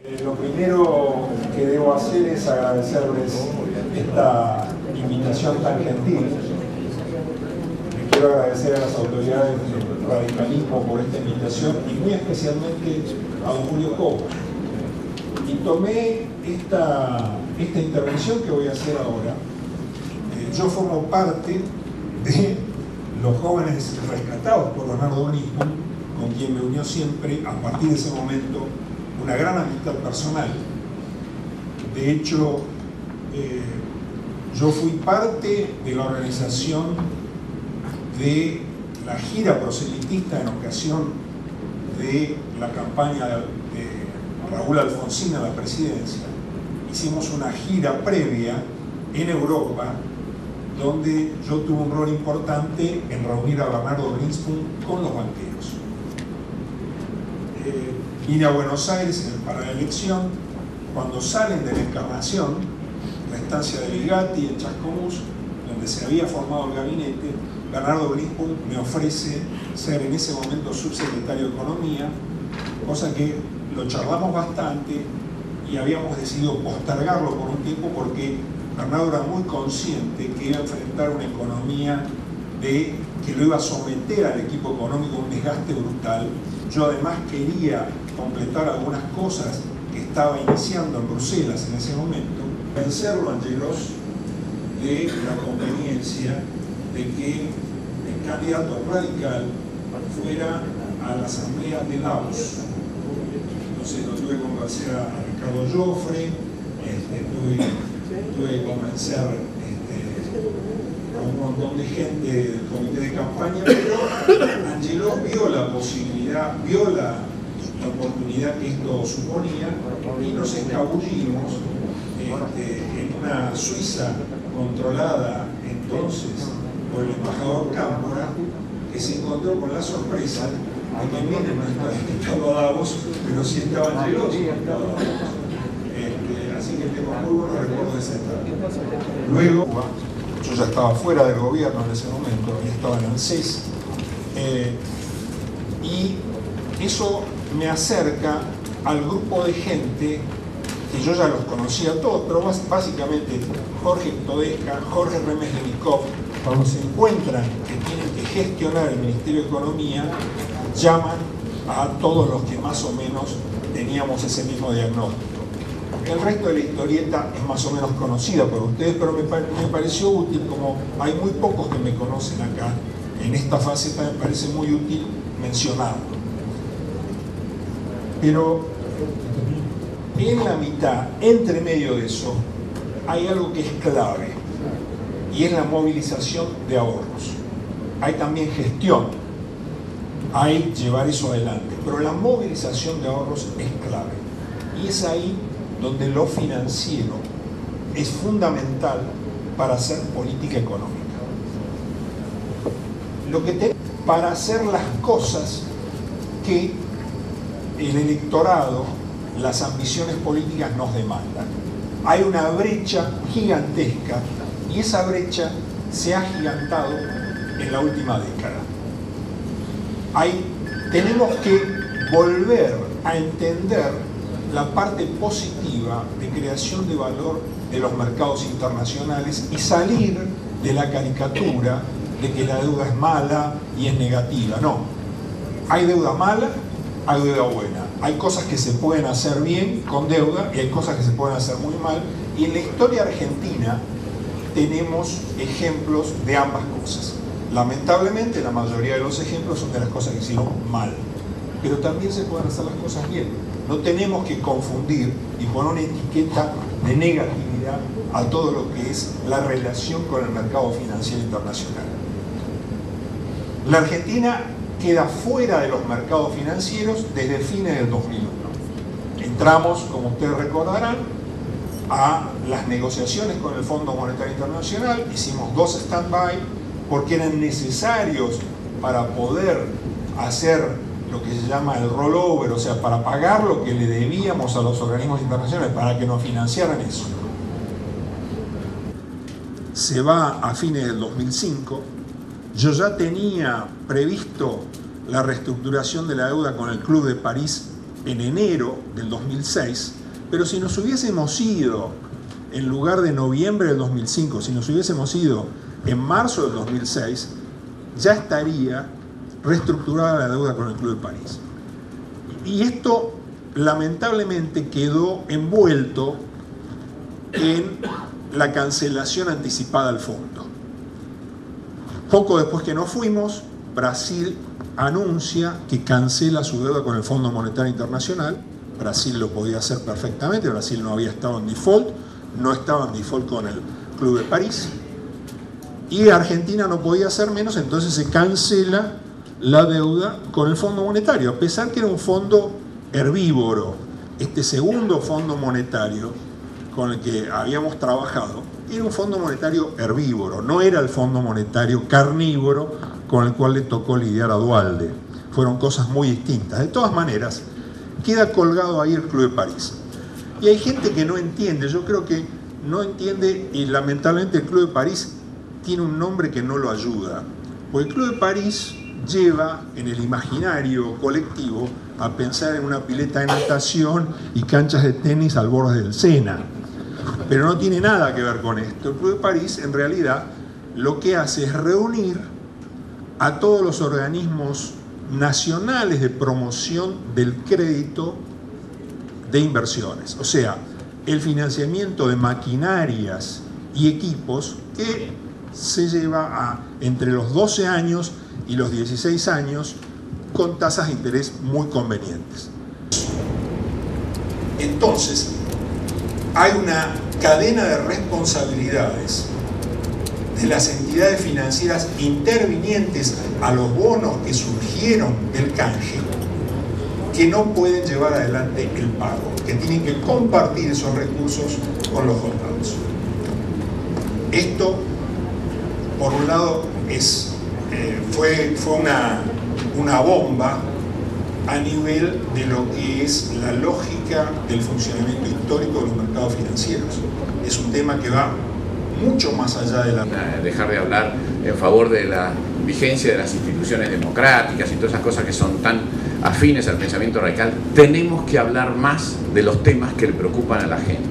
Lo primero que debo hacer es agradecerles esta invitación tan gentil. Le quiero agradecer a las autoridades del radicalismo por esta invitación y muy especialmente a don Julio Cobo. Y tomé esta intervención que voy a hacer ahora. Yo formo parte de los jóvenes rescatados por Bernardo Grinspoon, con quien me unió siempre, a partir de ese momento, una gran amistad personal. De hecho, yo fui parte de la organización de la gira proselitista en ocasión de la campaña de Raúl Alfonsín a la presidencia. Hicimos una gira previa en Europa, donde yo tuve un rol importante en reunir a Bernardo Grinspoon con los banqueros. Vine a Buenos Aires para la elección. Cuando salen de la Encarnación, la estancia de Ligati en Chascomús, donde se había formado el gabinete, Bernardo Grinspoon me ofrece ser en ese momento subsecretario de Economía, cosa que lo charlamos bastante y habíamos decidido postergarlo por un tiempo porque Bernardo era muy consciente que iba a enfrentar una economía que lo iba a someter al equipo económico a un desgaste brutal. Yo además quería completar algunas cosas que estaba iniciando en Bruselas en ese momento, convencerlo a Angelos de la conveniencia de que el candidato radical fuera a la asamblea de Davos. Entonces lo tuve que convencer a Ricardo Joffre, tuve que convencer a un montón de gente del comité de campaña, pero Angelos vio la posibilidad, vio la oportunidad que esto suponía y nos escabullimos en una Suiza controlada entonces por el embajador Cámpora, que se encontró con la sorpresa de que miren, no estaba Davos, pero sí estaba Angelos. Así que tengo muy buenos recuerdos de esa etapa. Luego, yo ya estaba fuera del gobierno en ese momento, y estaba en ANSES, y eso me acerca al grupo de gente que yo ya los conocía todos, pero básicamente Jorge Todesca, Jorge Remeslenikov, cuando se encuentran que tienen que gestionar el Ministerio de Economía, llaman a todos los que más o menos teníamos ese mismo diagnóstico. El resto de la historieta es más o menos conocida por ustedes, pero me pareció útil, como hay muy pocos que me conocen acá, en esta faceta me parece muy útil mencionarlo. Pero en la mitad, entre medio de eso, hay algo que es clave, y es la movilización de ahorros. Hay también gestión, hay llevar eso adelante, pero la movilización de ahorros es clave. Y es ahí donde lo financiero es fundamental para hacer política económica. Lo que tenemos para hacer las cosas que el electorado, las ambiciones políticas nos demandan. Hay una brecha gigantesca y esa brecha se ha agigantado en la última década. Tenemos que volver a entender la parte positiva de creación de valor de los mercados internacionales y salir de la caricatura de que la deuda es mala y es negativa. No, hay deuda mala, hay deuda buena. Hay cosas que se pueden hacer bien con deuda y hay cosas que se pueden hacer muy mal. Y en la historia argentina tenemos ejemplos de ambas cosas. Lamentablemente la mayoría de los ejemplos son de las cosas que hicieron mal, pero también se pueden hacer las cosas bien. No tenemos que confundir y poner una etiqueta de negatividad a todo lo que es la relación con el mercado financiero internacional. La Argentina queda fuera de los mercados financieros desde fines del 2001. Entramos, como ustedes recordarán, a las negociaciones con el Fondo Monetario Internacional, hicimos 2 stand-by porque eran necesarios para poder hacer lo que se llama el rollover, o sea, para pagar lo que le debíamos a los organismos internacionales para que nos financiaran eso. Se va a fines del 2005. Yo ya tenía previsto la reestructuración de la deuda con el Club de París en enero del 2006, pero si nos hubiésemos ido, en lugar de noviembre del 2005, si nos hubiésemos ido en marzo del 2006, ya estaría reestructurada la deuda con el Club de París. Y esto lamentablemente quedó envuelto en la cancelación anticipada del fondo. Poco después que nos fuimos, Brasil anuncia que cancela su deuda con el Fondo Monetario Internacional. Brasil lo podía hacer perfectamente, Brasil no había estado en default, no estaba en default con el Club de París, y Argentina no podía hacer menos, entonces se cancela la deuda con el Fondo Monetario, a pesar que era un fondo herbívoro. Este segundo Fondo Monetario con el que habíamos trabajado era un Fondo Monetario herbívoro, no era el Fondo Monetario carnívoro con el cual le tocó lidiar a Duhalde. Fueron cosas muy distintas. De todas maneras, queda colgado ahí el Club de París. Y hay gente que no entiende, yo creo que no entiende, y lamentablemente el Club de París tiene un nombre que no lo ayuda. Porque el Club de París lleva en el imaginario colectivo a pensar en una pileta de natación y canchas de tenis al borde del Sena. Pero no tiene nada que ver con esto. El Club de París, en realidad, lo que hace es reunir a todos los organismos nacionales de promoción del crédito de inversiones. O sea, el financiamiento de maquinarias y equipos que se lleva entre los 12 años y los 16 años con tasas de interés muy convenientes. Entonces, hay una cadena de responsabilidades de las entidades financieras intervinientes a los bonos que surgieron del canje, que no pueden llevar adelante el pago, que tienen que compartir esos recursos con los holdouts. Esto, por un lado, fue una bomba a nivel de lo que es la lógica del funcionamiento histórico de los mercados financieros. Es un tema que va mucho más allá de la... Dejar de hablar en favor de la vigencia de las instituciones democráticas y todas esas cosas que son tan afines al pensamiento radical. Tenemos que hablar más de los temas que le preocupan a la gente.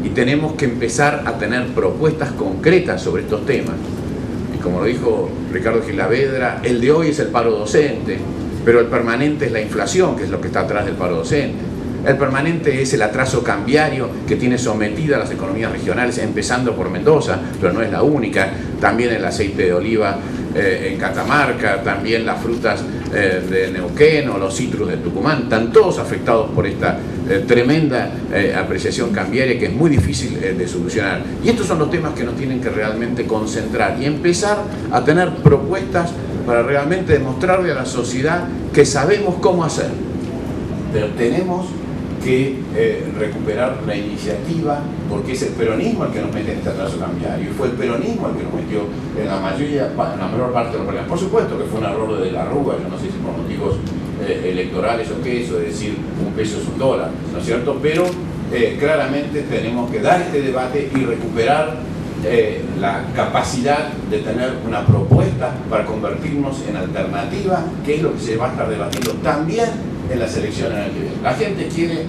Y tenemos que empezar a tener propuestas concretas sobre estos temas. Y como lo dijo Ricardo Gilavedra, el de hoy es el paro docente, pero el permanente es la inflación, que es lo que está atrás del paro docente. El permanente es el atraso cambiario que tiene sometida a las economías regionales, empezando por Mendoza, pero no es la única. También el aceite de oliva en Catamarca, también las frutas de Neuquén o los citrus de Tucumán, están todos afectados por esta tremenda apreciación cambiaria que es muy difícil de solucionar. Y estos son los temas que nos tienen que realmente concentrar y empezar a tener propuestas para realmente demostrarle a la sociedad que sabemos cómo hacer. Pero tenemos que recuperar la iniciativa, porque es el peronismo el que nos mete en este atraso cambiario, y fue el peronismo el que nos metió en la mayor parte de los problemas. Por supuesto que fue un error de la Rúa, yo no sé si por motivos electorales o qué, eso de decir un peso es un dólar, ¿no es cierto? Pero claramente tenemos que dar este debate y recuperar la capacidad de tener una propuesta para convertirnos en alternativa, que es lo que se va a estar debatiendo también en las elecciones en el que viene. La gente quiere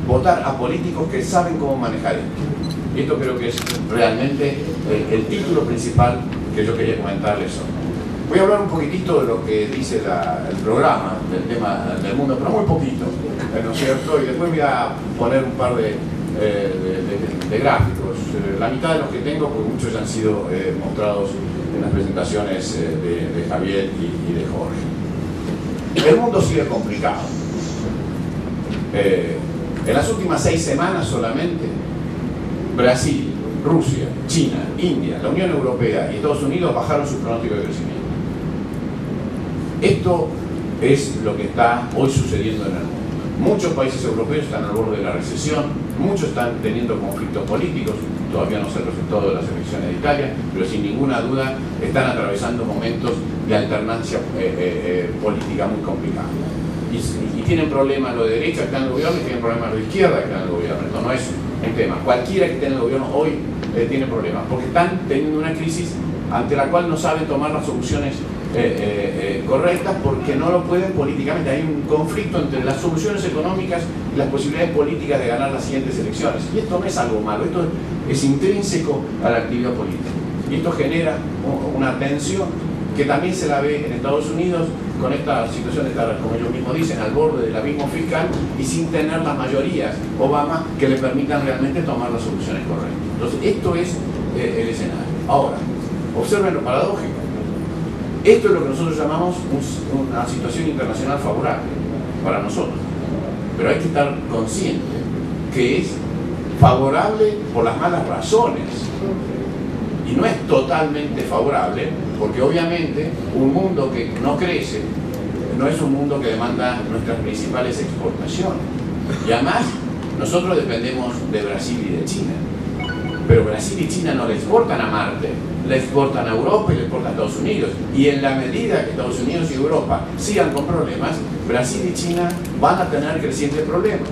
votar a políticos que saben cómo manejar esto. Y esto creo que es realmente el título principal que yo quería comentarles hoy. Voy a hablar un poquitito de lo que dice el programa del tema del mundo, pero muy poquito, ¿no es cierto? Y después voy a poner un par de gráficos. La mitad de los que tengo, pues muchos han sido mostrados en las presentaciones de Javier y de Jorge. El mundo sigue complicado. En las últimas 6 semanas solamente, Brasil, Rusia, China, India, la Unión Europea y Estados Unidos bajaron su pronóstico de crecimiento. Esto es lo que está hoy sucediendo en el mundo. Muchos países europeos están al borde de la recesión, muchos están teniendo conflictos políticos, todavía no sé el resultado de las elecciones de Italia, pero sin ninguna duda están atravesando momentos de alternancia política muy complicada. Y tienen problemas los de derecha que están en el gobierno y tienen problemas los de izquierda que están en el gobierno. Esto no es un tema. Cualquiera que esté en el gobierno hoy tiene problemas, porque están teniendo una crisis ante la cual no saben tomar las soluciones correctas porque no lo pueden políticamente. Hay un conflicto entre las soluciones económicas y las posibilidades políticas de ganar las siguientes elecciones. Y esto no es algo malo, esto es intrínseco a la actividad política. Y esto genera una tensión que también se la ve en Estados Unidos con esta situación de estar, como ellos mismos dicen, al borde del abismo fiscal y sin tener las mayorías Obama que le permitan realmente tomar las soluciones correctas. Entonces, esto es el escenario. Ahora, observen lo paradójico. Esto es lo que nosotros llamamos una situación internacional favorable para nosotros. Pero hay que estar consciente que es favorable por las malas razones. Y no es totalmente favorable, porque obviamente un mundo que no crece no es un mundo que demanda nuestras principales exportaciones. Y además, nosotros dependemos de Brasil y de China. Pero Brasil y China no le exportan a Marte, le exportan a Europa y le exportan a Estados Unidos. Y en la medida que Estados Unidos y Europa sigan con problemas, Brasil y China van a tener crecientes problemas.